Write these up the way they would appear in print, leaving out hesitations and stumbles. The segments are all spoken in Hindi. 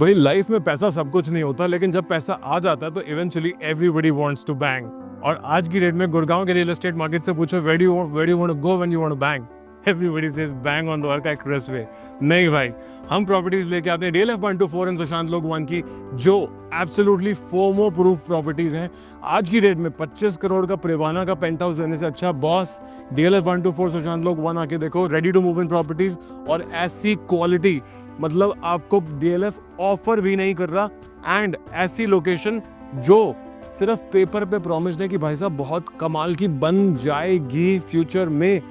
भाई लाइफ में पैसा सब कुछ नहीं होता, लेकिन जब पैसा आ जाता है तो eventually everybody wants to bang. और आज की डेट में गुड़गांव के रियल एस्टेट मार्केट से पूछो where you want to go when you want to bang, everybody says bang on Dwarka expressway. नहीं भाई, हम प्रॉपर्टीज लेके आते हैं DLF 124 एंड सुशांत लोक 1 की, जो एब्सोल्युटली फोमो प्रूफ प्रॉपर्टीज हैं। आज की डेट में 25 करोड़ का प्रिवाना का पेंट हाउस लेने से अच्छा बॉस DLF 124 सुशांत लोक 1 आके देखो। Ready to move in properties और ऐसी क्वालिटी, मतलब आपको DLF ऑफर भी नहीं कर रहा, एंड ऐसी लोकेशन जो सिर्फ पेपर पे प्रॉमिस है कि भाई साहब बहुत कमाल की बन जाएगी फ्यूचर में,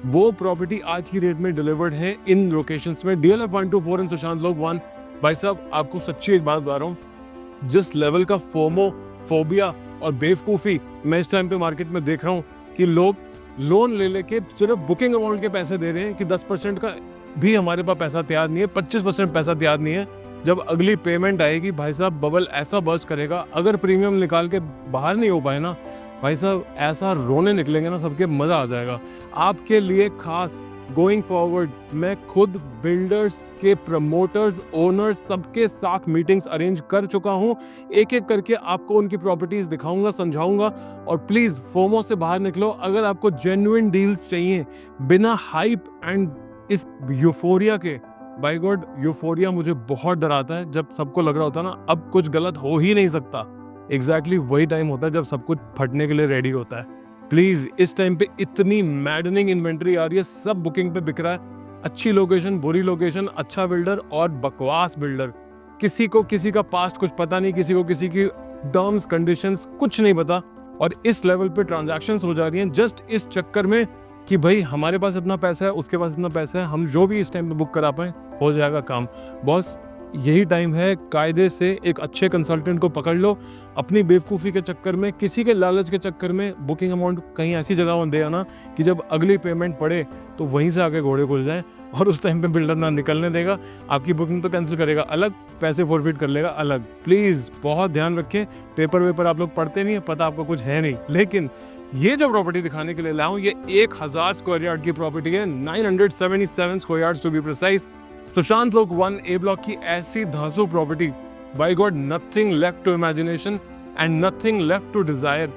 वो प्रॉपर्टी आज की डेट में डिलीवर्ड है इन लोकेशंस में। DLF 124 and Sushant Lok 1। भाई साहब आपको सच्ची एक बात बता रहा हूँ, जिस लेवल का फोमो, फोबिया और बेवकूफ़ी मैं इस टाइम पे मार्केट में देख रहा हूँ कि लोग लोन ले लेके सिर्फ बुकिंग अमाउंट के पैसे दे रहे हैं कि 10% का भी हमारे पास पैसा तैयार नहीं है, 25% पैसा तैयार नहीं है। जब अगली पेमेंट आएगी भाई साहब बबल ऐसा बर्स्ट करेगा, अगर प्रीमियम निकाल के बाहर नहीं हो पाए ना भाई साहब, ऐसा रोने निकलेंगे ना सबके, मज़ा आ जाएगा। आपके लिए खास गोइंग फॉरवर्ड मैं खुद बिल्डर्स के प्रमोटर्स, ओनर्स सबके साथ मीटिंग्स अरेंज कर चुका हूं। एक एक करके आपको उनकी प्रॉपर्टीज दिखाऊंगा, समझाऊंगा। और प्लीज़ फोमो से बाहर निकलो। अगर आपको जेन्युइन डील्स चाहिए बिना हाइप एंड इस यूफोरिया के, बाय गॉड यूफोरिया मुझे बहुत डराता है। जब सबको लग रहा होता है ना अब कुछ गलत हो ही नहीं सकता, एग्जैक्टली वही टाइम होता है जब सब कुछ फटने के लिए रेडी होता है। प्लीज इस टाइम पे इतनी मैडनिंग इन्वेंट्री आ रही है, सब बुकिंग पे बिक रहा है। अच्छी लोकेशन, बुरी लोकेशन, अच्छा बिल्डर और बकवास बिल्डर। किसी को किसी का पास्ट कुछ पता नहीं, किसी को किसी की टर्म्स कंडीशंस कुछ नहीं पता, और इस लेवल पे ट्रांजैक्शंस हो जा रही हैं जस्ट इस चक्कर में कि भाई हमारे पास इतना पैसा है, उसके पास इतना पैसा है, हम जो भी इस टाइम पे बुक करा पाए हो जाएगा काम। बॉस यही टाइम है, कायदे से एक अच्छे कंसल्टेंट को पकड़ लो। अपनी बेवकूफ़ी के चक्कर में, किसी के लालच के चक्कर में बुकिंग अमाउंट कहीं ऐसी जगह दे आना कि जब अगली पेमेंट पड़े तो वहीं से आगे घोड़े खुल जाएं, और उस टाइम पे बिल्डर ना निकलने देगा, आपकी बुकिंग तो कैंसिल करेगा अलग, पैसे फॉरफिट कर लेगा अलग। प्लीज़ बहुत ध्यान रखें। पेपर वेपर आप लोग पढ़ते नहीं है, पता आपको कुछ है नहीं, लेकिन ये जो प्रॉपर्टी दिखाने के लिए लाऊं ये 1000 स्क्वायर यार्ड की प्रॉपर्टी है, 977 square yards to be precise. Sushant Lok 1 A block की ऐसी धांसू property, by God nothing left to imagination and nothing left to desire.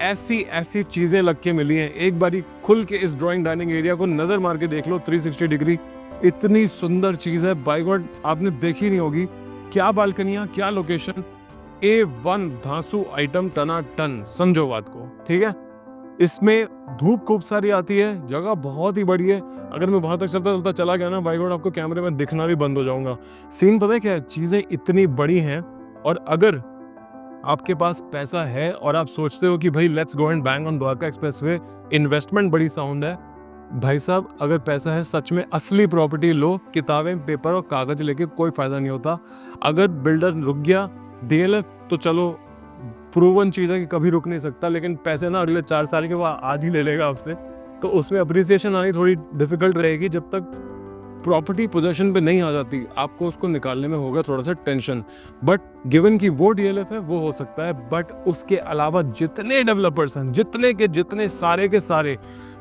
ऐसी ऐसी चीजें लग के मिली हैं। एक बारी खुल के इस ड्राइंग डाइनिंग एरिया को नजर मार के देख लो 360 डिग्री, इतनी सुंदर चीज है बाय गॉड आपने देखी नहीं होगी। क्या बालकनियां, क्या लोकेशन, A1 धांसू आइटम टना टन, समझो बात को, ठीक है। इसमें धूप खूब सारी आती है, जगह बहुत ही बड़ी है। अगर मैं वहां तक चलता चलता चला गया ना बाय गॉड आपको कैमरे में दिखना भी बंद हो जाऊंगा। सीन पता है क्या है, चीजें इतनी बड़ी हैं, और अगर आपके पास पैसा है और आप सोचते हो कि भाई let's go and bang on Dwarka expressway, investment बड़ी साउंड है भाई साहब। अगर पैसा है सच में असली प्रॉपर्टी लो, किताबें, पेपर और कागज लेके कोई फायदा नहीं होता। अगर बिल्डर रुक गया, DLF तो चलो प्रूवन चीज़ है कि कभी रुक नहीं सकता, लेकिन पैसे ना अगले 4 साल के बाद आज ही ले लेगा आपसे, तो उसमें अप्रिसिएशन आनी थोड़ी डिफिकल्ट रहेगी। जब तक प्रॉपर्टी पोजीशन पे नहीं आ जाती आपको उसको निकालने में होगा थोड़ा सा टेंशन। बट गिवन कि वो DLF है वो हो सकता है, बट उसके अलावा जितने डेवलपर्स हैं, जितने के जितने सारे के सारे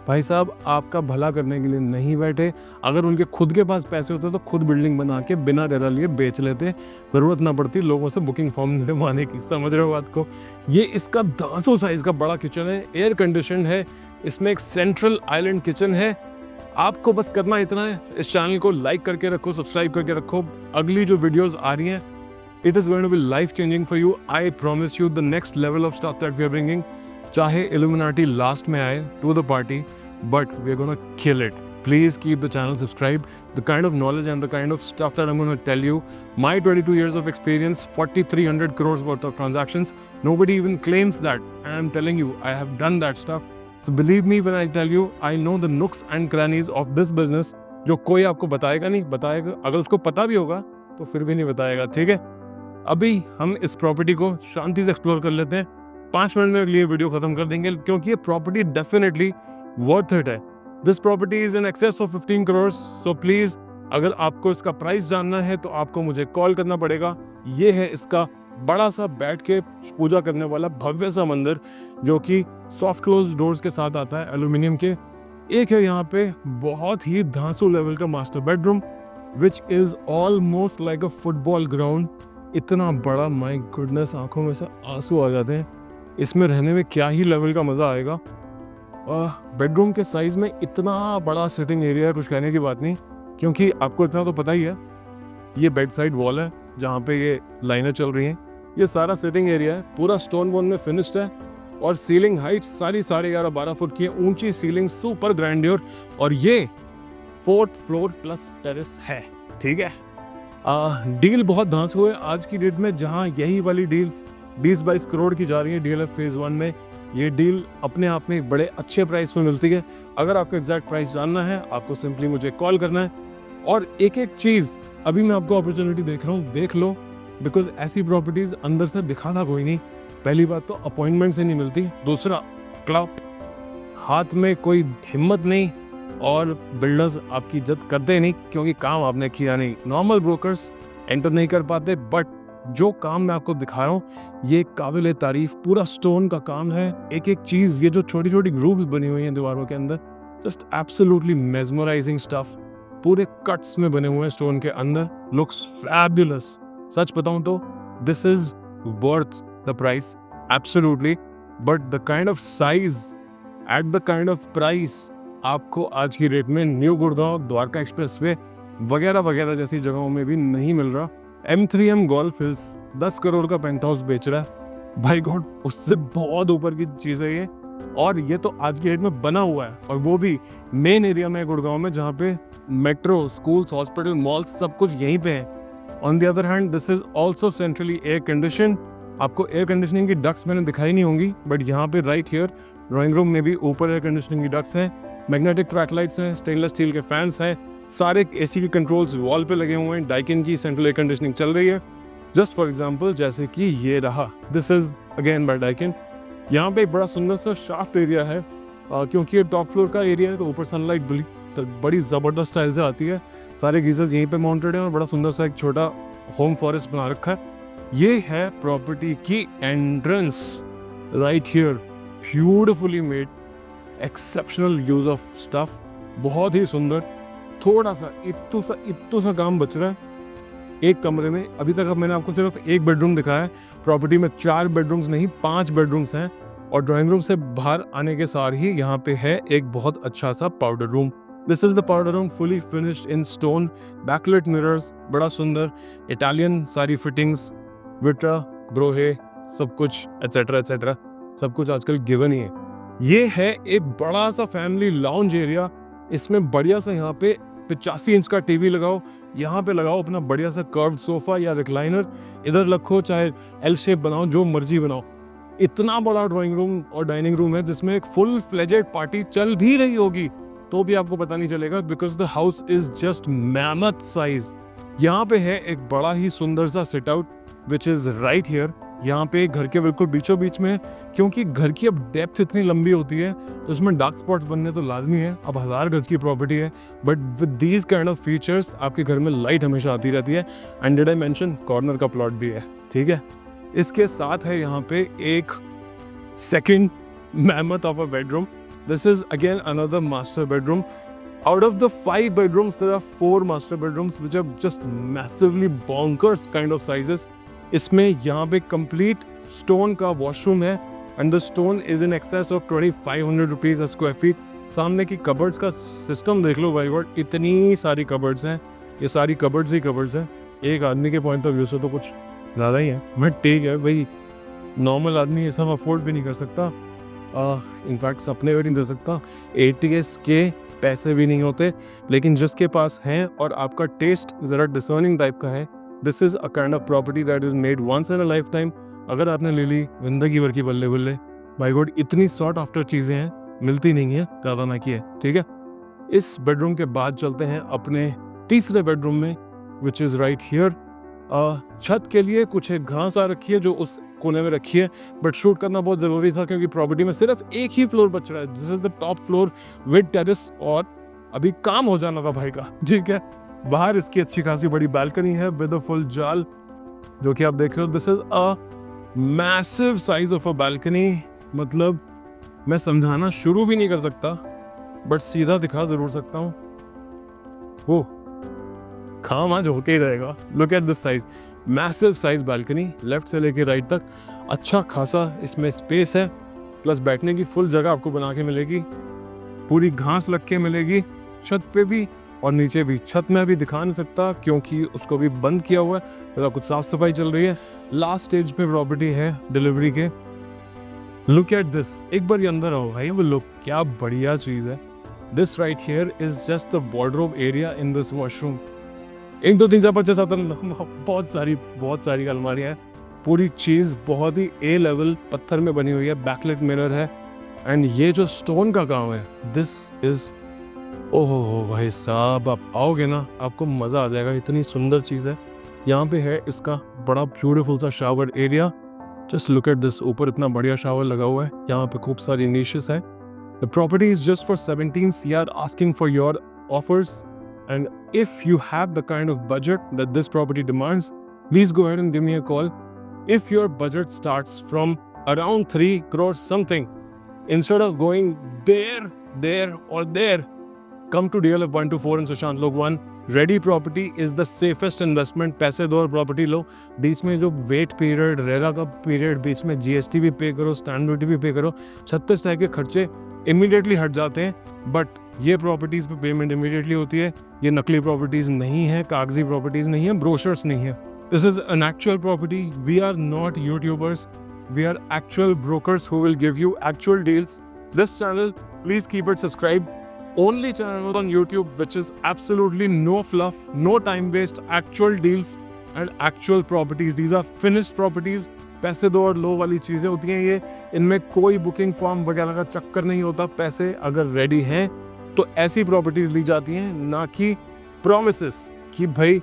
भाई साहब आपका भला करने के लिए नहीं बैठे। अगर उनके खुद के पास पैसे होते तो खुद बिल्डिंग बना के बिना रेरा लिए बेच लेते, जरूरत ना पड़ती लोगों से बुकिंग फॉर्म निकलवाने की, समझ रहे हो बात को। ये इसका 200 साइज का बड़ा किचन है, एयर कंडीशन है, इसमें एक सेंट्रल आइलैंड किचन है। आपको बस करना इतना है, इस चैनल को लाइक करके रखो, सब्सक्राइब करके रखो। अगली जो वीडियोस आ रही हैं, it is going to be life changing for you. I promise you the next level of stuff that we are bringing. चाहे इल्यूमिनाटी लास्ट में आए to the party, but we're gonna kill it. Please keep the channel subscribed. The kind of knowledge and the kind of stuff that I'm gonna tell you, my 22 years of experience, 4,300 crores worth of transactions, nobody even claims that, and I'm telling you, I have done that stuff. So believe me when I tell you, I know the nooks and crannies of this business, जो कोई आपको बताएगा नहीं, बताएगा अगर उसको पता भी होगा तो फिर भी नहीं बताएगा, ठीक है। अभी हम इस प्रॉपर्टी को शांति से एक्सप्लोर कर लेते हैं, 5 मिनट में ये वीडियो खत्म कर देंगे, क्योंकि ये प्रॉपर्टी डेफिनेटली वर्थ इट है। This property is in excess of 15 crore. So please अगर आपको इसका प्राइस जानना है तो आपको मुझे कॉल करना पड़ेगा। ये है इसका बड़ा सा बैठ के पूजा करने वाला भव्य सा मंदिर, जो कि सॉफ्ट क्लोज डोर्स के साथ आता है एल्यूमिनियम के। एक है यहाँ पे बहुत ही धांसू लेवल का master bedroom, which is almost like a football ground. इतना बड़ा, माय गुडनेस, आंखों में से आंसू आ जाते हैं। इसमें रहने में क्या ही लेवल का मज़ा आएगा। बेडरूम के साइज में इतना बड़ा सिटिंग एरिया है, कुछ कहने की बात नहीं। क्योंकि आपको इतना तो पता ही है, ये बेड साइड वॉल है जहाँ पे ये लाइनें चल रही हैं। ये सारा सिटिंग एरिया है, पूरा स्टोन वॉल में फिनिश्ड है। और सीलिंग हाइट सारी 11.5-12 फुट की है, ऊंची सीलिंग, सुपर ग्रैंडियर। और ये 4th फ्लोर प्लस टेरेस है, ठीक है। डील बहुत धांसू है आज की डेट में, जहाँ यही वाली डील्स 20-22 करोड़ की जा रही है डीएलएफ फेज 1 में। ये डील अपने आप में एक बड़े अच्छे प्राइस में मिलती है। अगर आपको एग्जैक्ट प्राइस जानना है, आपको सिंपली मुझे कॉल करना है। और एक एक चीज़ अभी मैं आपको अपॉर्चुनिटी देख रहा हूँ, देख लो, बिकॉज ऐसी प्रॉपर्टीज अंदर से दिखाता कोई नहीं। पहली बात तो अपॉइंटमेंट से नहीं मिलती, दूसरा क्लब हाथ में कोई हिम्मत नहीं, और बिल्डर्स आपकी इज्जत करते नहीं क्योंकि काम आपने किया नहीं। नॉर्मल ब्रोकर्स एंटर नहीं कर पाते, बट जो काम मैं आपको दिखा रहा हूँ ये काबिल तारीफ पूरा स्टोन का काम है। एक एक चीज़, ये जो छोटी छोटी ग्रूव्स बनी हुई हैं दीवारों के अंदर, जस्ट एब्सोल्युटली मेस्मराइजिंग स्टफ। पूरे कट्स में बने हुए हैं स्टोन के अंदर, लुक्स फैबुलस। सच बताऊं तो this is worth the price absolutely, but the kind of size at the kind of price आपको आज की रेट में न्यू गुड़गांव, द्वारका एक्सप्रेसवे वगैरह वगैरह जैसी जगहों में भी नहीं मिल रहा। M3M गोल्फ हिल्स 10 करोड़ का पेंट हाउस बेच रहा है, भाई गॉड, उससे बहुत ऊपर की चीज़ है ये। और ये तो आज की डेट में बना हुआ है, और वो भी मेन एरिया में गुड़गांव में, जहाँ पे मेट्रो, स्कूल्स, हॉस्पिटल, मॉल्स सब कुछ यहीं पे है। On the other hand this is also centrally air condition. आपको एयर कंडीशनिंग की डक्ट्स मैंने दिखाई नहीं होंगी, बट यहाँ पे राइट हियर ड्राइंग रूम में भी ऊपर एयर कंडीशनिंग की डक्ट्स हैं, मैग्नेटिक ट्रैक लाइट्स हैं, स्टेनलेस स्टील के फैंस हैं, सारे एसी के कंट्रोल्स वॉल पे लगे हुए हैं, डाइकिन की सेंट्रल एयर कंडीशनिंग चल रही है। जस्ट फॉर एग्जांपल, जैसे कि ये रहा, this is again by Daikin. यहाँ पे एक बड़ा सुंदर सा शाफ्ट एरिया है, क्योंकि ये टॉप फ्लोर का एरिया है तो ऊपर सनलाइट बड़ी ज़बरदस्त स्टाइल से आती है। सारे गीजर्स यहीं पे माउंटेड हैं और बड़ा सुंदर सा एक छोटा होम फॉरेस्ट बना रखा है। ये है प्रॉपर्टी की entrance right here, beautifully made, exceptional use of stuff, बहुत ही सुंदर। थोड़ा सा इत्तू सा काम बच रहा है एक कमरे में। अभी तक अब मैंने आपको सिर्फ एक बेडरूम दिखाया है, प्रॉपर्टी में 4 बेडरूम्स नहीं 5 बेडरूम्स हैं। और ड्राइंग रूम से बाहर आने के साथ ही यहाँ पे है एक बहुत अच्छा सा powder room. This is the powder room, fully finished in stone, backlight mirrors, बड़ा सुंदर, इटालियन सारी फिटिंग्स, विट्रा, ब्रोहे, सब कुछ एटसेट्रा एटसेट्रा, सब कुछ आजकल गिवन ही है। ये है एक बड़ा सा फैमिली लाउंज एरिया। इसमें बढ़िया सा यहाँ पे 85 इंच का टीवी लगाओ, यहाँ पे लगाओ अपना बढ़िया सा कर्व सोफा या रिक्लाइनर, इधर रखो, चाहे एल शेप बनाओ, जो मर्जी बनाओ। इतना बड़ा ड्राइंग रूम और डाइनिंग रूम है जिसमें एक फुल फ्लेजेड पार्टी चल भी रही होगी तो भी आपको पता नहीं चलेगा, because the house is just mammoth size. यहाँ पे है एक बड़ा ही सुंदर सा sit out which is right here. यहाँ पे घर के बिल्कुल बीचों बीच में, क्योंकि घर की अब डेप्थ इतनी लंबी होती है तो उसमें डार्क स्पॉट्स बनने तो लाजमी है। अब 1000 गज की प्रॉपर्टी है, but with these kind of features आपके घर में लाइट हमेशा आती रहती है। And did I mention corner का प्लॉट भी है, ठीक है। इसके साथ है यहाँ पे एक second mammoth of a bedroom. This is again another master bedroom. Out of the 5 bedrooms, there are 4 master bedrooms which are just massively bonkers kind of sizes. इसमें यहाँ पे complete stone का washroom है and the stone is in excess of 2500 rupees a square feet. सामने की cupboards का system देख लो भाई, what इतनी सारी cupboards हैं, ये सारी cupboards ही cupboards हैं। एक आदमी के point of view से तो कुछ ज़्यादा ही है, बट ठीक है भाई, नॉर्मल आदमी ये सब अफोर्ड भी नहीं कर सकता, इनफैक्ट सपने भी नहीं दे सकता, ATS के पैसे भी नहीं होते। लेकिन जिसके पास हैं और आपका टेस्ट ज़रा डिसर्निंग टाइप का है, this is a kind of property that is made once in a lifetime. अगर आपने ले ली जिंदगी भर की बल्ले बल्ले, बाय गॉड, इतनी सॉर्ट आफ्टर चीज़ें हैं, मिलती नहीं है, ज़्यादा ना की है, ठीक है। इस बेडरूम के बाद चलते हैं अपने तीसरे बेडरूम में, विच इज़ राइट हियर। छत के लिए कुछ एक घास आ रखी है जो उस कोने में रखी है, बट शूट करना बहुत ज़रूरी था क्योंकि प्रॉपर्टी में सिर्फ एक ही फ्लोर बच रहा है। This is the top floor with terrace, और अभी काम हो जाना था भाई का, ठीक है। बाहर इसकी अच्छी खासी बड़ी बालकनी है विद अ फुल जाल, जो कि आप देख रहे हो। This is a massive size of a balcony, मतलब मैं समझाना शुरू भी नहीं कर सकता, बट सीधा दिखा ज़रूर सकता हूँ। वो काम आज होके ही रहेगा। Look at this size, massive size balcony, left से लेके राइट तक अच्छा खासा इसमें स्पेस है, प्लस बैठने की फुल जगह आपको बना के मिलेगी, पूरी घास लग के मिलेगी छत पे भी और नीचे भी। छत में अभी दिखा नहीं सकता क्योंकि उसको भी बंद किया हुआ है, जरा कुछ साफ सफाई चल रही है। लास्ट स्टेज पे प्रॉपर्टी है डिलीवरी के। लुक एट दिस, एक बार ये अंदर आओ भाई, वो लुक क्या बढ़िया चीज है। This right here is just the wardrobe area in this washroom. 1 2 3 4 5 6 7 बहुत सारी अलमारियां हैं। पूरी चीज बहुत ही ए लेवल पत्थर में बनी हुई है, बैकलाइट मिरर है एंड ये जो स्टोन का काम है, दिस इज ओहो भाई साहब, आप आओगे ना आपको मज़ा आ जाएगा, इतनी सुंदर चीज़ है। यहाँ पे है इसका बड़ा ब्यूटीफुल सा shower area. Just look at this, ऊपर इतना बढ़िया शावर लगा हुआ है, यहाँ पे खूब सारी नीशेस है। The property is just for 17 CR asking for your offers and if you have the kind of budget that this property demands, please go ahead and give me a call. If your budget starts from around 3 crore something, instead of going there और there, come to DLF 124 and Sushant Lok 1. Ready property is the safest investment. पैसे दो और प्रॉपर्टी लो। बीच में जो वेट पीरियड, रेरा का पीरियड, बीच में GST भी पे करो, स्टैंड ड्यूटी भी पे करो, 36 तरह के खर्चे इमीडिएटली हट जाते हैं। बट ये प्रॉपर्टीज पे पेमेंट इमीडिएटली होती है। ये नकली प्रॉपर्टीज नहीं है, कागजी प्रॉपर्टीज नहीं है, ब्रोशर्स नहीं है। This is an actual property. We are not YouTubers, we are actual brokers who will give you actual deals. This channel, please keep it subscribed. Only channel on YouTube which is absolutely no fluff, no time waste, actual deals and actual properties. These are finished properties. पैसे दो और लो वाली चीज़ें होती हैं ये। इनमें कोई बुकिंग फॉर्म वगैरह का चक्कर नहीं होता। पैसे अगर रेडी हैं तो ऐसी प्रॉपर्टीज ली जाती हैं, ना कि प्रोमिसेस कि भाई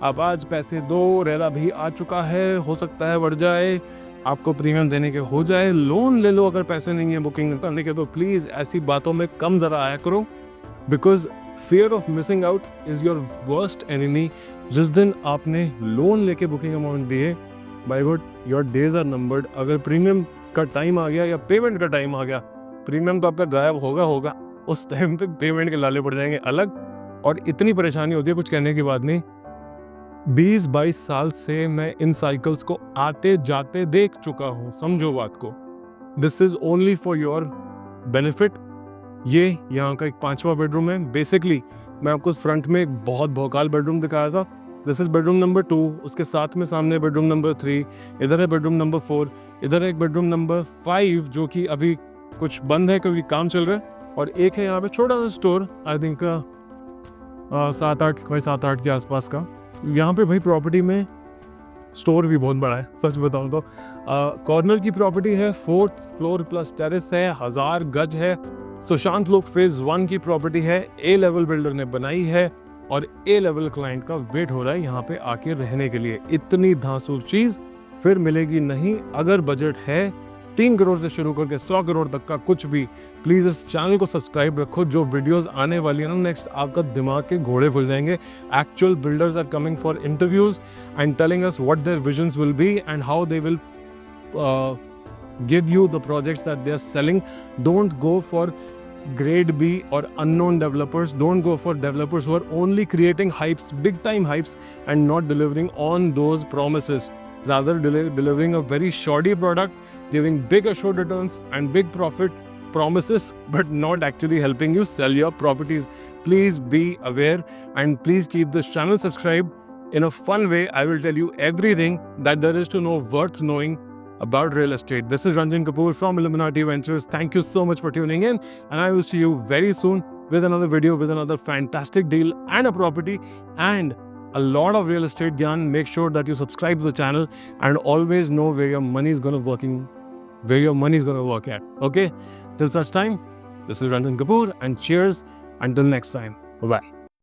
अब आज पैसे दो, रेरा भी आ चुका है, हो सकता है बढ़ जाए, आपको प्रीमियम देने के हो जाए, लोन ले लो अगर पैसे नहीं है बुकिंग करने के। तो प्लीज़ ऐसी बातों में कम ज़रा आया करो, because fear of missing out is your worst enemy. जिस दिन आपने लोन लेके बुकिंग अमाउंट दिए, by god your days are numbered. अगर प्रीमियम का टाइम आ गया या पेमेंट का टाइम आ गया, प्रीमियम तो आपका गायब होगा, उस टाइम पे पेमेंट के लाले पड़ जाएंगे अलग, और इतनी परेशानी होती है कुछ कहने की बात नहीं। 20-22 साल से मैं इन साइकिल्स को आते जाते देख चुका हूँ, समझो बात को। This is only for your benefit. ये यहाँ का एक 5वां बेडरूम है। बेसिकली मैं आपको फ्रंट में एक बहुत भौकाल बेडरूम दिखाया था। दिस इज बेडरूम नंबर 2, उसके साथ में सामने बेडरूम नंबर 3, इधर है बेडरूम नंबर 4, इधर है एक बेडरूम नंबर 5 जो कि अभी कुछ बंद है क्योंकि काम चल रहा है, और एक है यहाँ पे छोटा सा स्टोर, आई थिंक 7-8 के आसपास का। यहाँ पे भाई प्रॉपर्टी में स्टोर भी बहुत बड़ा है, सच बताऊँ तो। कॉर्नर की प्रॉपर्टी है, 4th फ्लोर प्लस टेरेस है, 1000 गज है। सुशांत लोक फेज 1 की प्रॉपर्टी है, A लेवल बिल्डर ने बनाई है और A लेवल क्लाइंट का वेट हो रहा है यहाँ पे आके रहने के लिए। इतनी धांसू चीज फिर मिलेगी नहीं। अगर बजट है 3 करोड़ से शुरू करके 100 करोड़ तक का कुछ भी, प्लीज़ इस चैनल को सब्सक्राइब रखो। जो वीडियोस आने वाली है ना नेक्स्ट, आपका दिमाग के घोड़े खुल जाएंगे। Actual builders are coming for interviews and telling us what their visions will be and how they will give you the projects that they are selling. Don't go for grade B or unknown developers. Don't go for developers who are only creating hypes, big time hypes, and not delivering on those promises. Rather delivering a very shoddy product, giving big assured returns and big profit promises, but not actually helping you sell your properties. Please be aware and please keep this channel subscribed. In a fun way, I will tell you everything that there is to know worth knowing about real estate. This is Ranjan Kapoor from Illuminati Ventures. Thank you so much for tuning in, and I will see you very soon with another video, with another fantastic deal and a property and a lot of real estate gyan. Make sure that you subscribe to the channel and always know where your money is gonna work at. Okay? Till such time, this is Ranjan Kapoor and cheers until next time. Bye-bye.